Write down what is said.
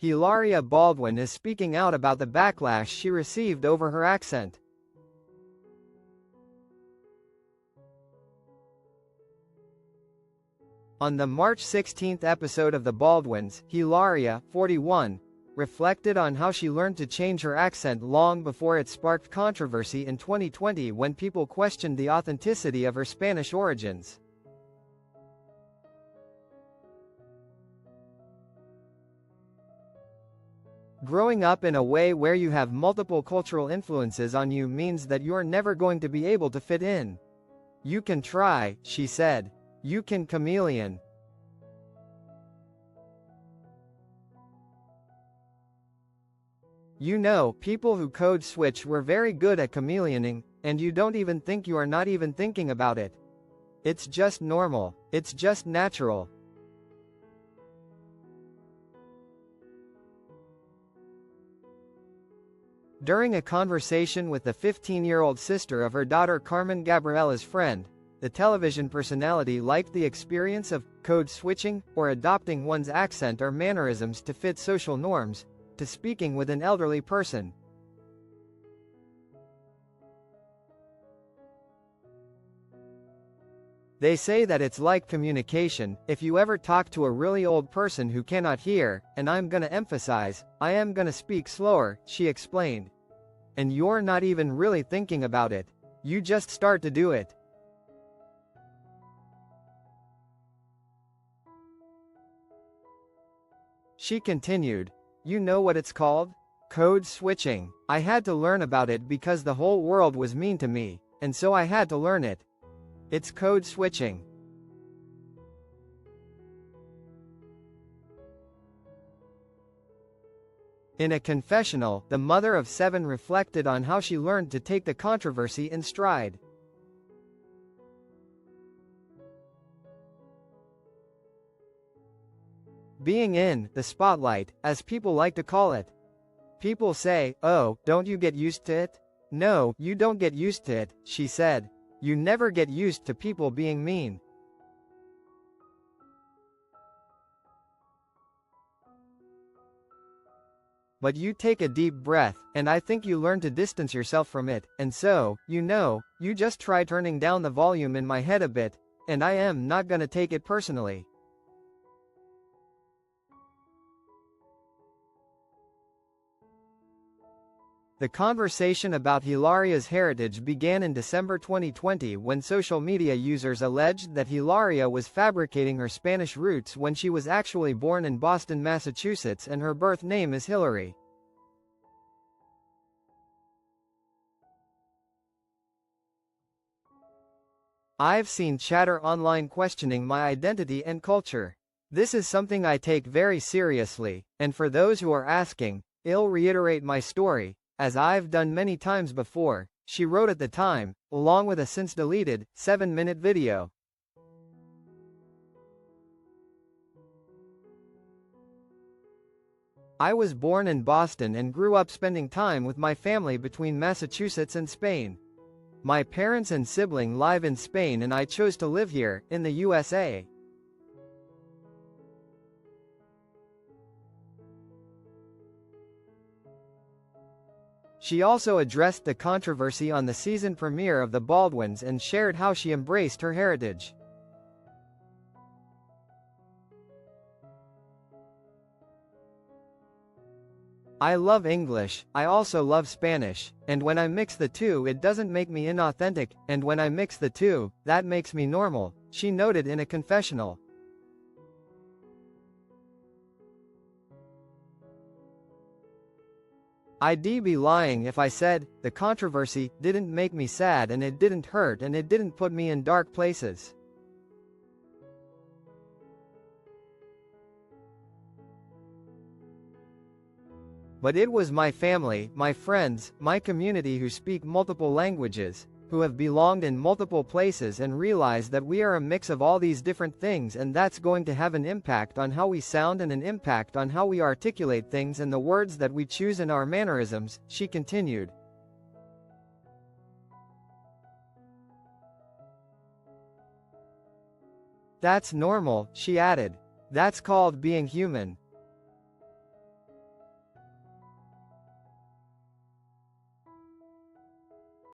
Hilaria Baldwin is speaking out about the backlash she received over her accent. On the March 16 episode of The Baldwins, Hilaria, 41, reflected on how she learned to change her accent long before it sparked controversy in 2020 when people questioned the authenticity of her Spanish origins. Growing up in a way where you have multiple cultural influences on you means that you're never going to be able to fit in. You can try, she said. You can chameleon. You know, people who code switch were very good at chameleoning, and you don't even think you are not even thinking about it. It's just normal. It's just natural. During a conversation with the 15-year-old sister of her daughter Carmen Gabriela's friend, the television personality liked the experience of code switching, or adopting one's accent or mannerisms to fit social norms, to speaking with an elderly person. They say that it's like communication. If you ever talk to a really old person who cannot hear, and I'm gonna emphasize, I am gonna speak slower, she explained. And you're not even really thinking about it. You just start to do it. She continued, you know what it's called? Code switching. I had to learn about it because the whole world was mean to me, and so I had to learn it. It's code switching. In a confessional, the mother of 7 reflected on how she learned to take the controversy in stride. Being in the spotlight, as people like to call it. People say, oh, don't you get used to it? No, you don't get used to it, she said. You never get used to people being mean. But you take a deep breath, and I think you learn to distance yourself from it, and so, you know, you just try turning down the volume in my head a bit, and I am not gonna take it personally. The conversation about Hilaria's heritage began in December 2020 when social media users alleged that Hilaria was fabricating her Spanish roots when she was actually born in Boston, Massachusetts, and her birth name is Hillary. I've seen chatter online questioning my identity and culture. This is something I take very seriously, and for those who are asking, I'll reiterate my story, as I've done many times before, she wrote at the time, along with a since-deleted, 7-minute video. I was born in Boston and grew up spending time with my family between Massachusetts and Spain. My parents and sibling live in Spain and I chose to live here, in the USA. She also addressed the controversy on the season premiere of The Baldwins and shared how she embraced her heritage. I love English, I also love Spanish, and when I mix the two it doesn't make me inauthentic, and when I mix the two, that makes me normal, she noted in a confessional. I'd be lying if I said, the controversy didn't make me sad and it didn't hurt and it didn't put me in dark places. But it was my family, my friends, my community who speak multiple languages, who have belonged in multiple places and realize that we are a mix of all these different things, and that's going to have an impact on how we sound and an impact on how we articulate things and the words that we choose in our mannerisms, she continued. That's normal, she added. That's called being human.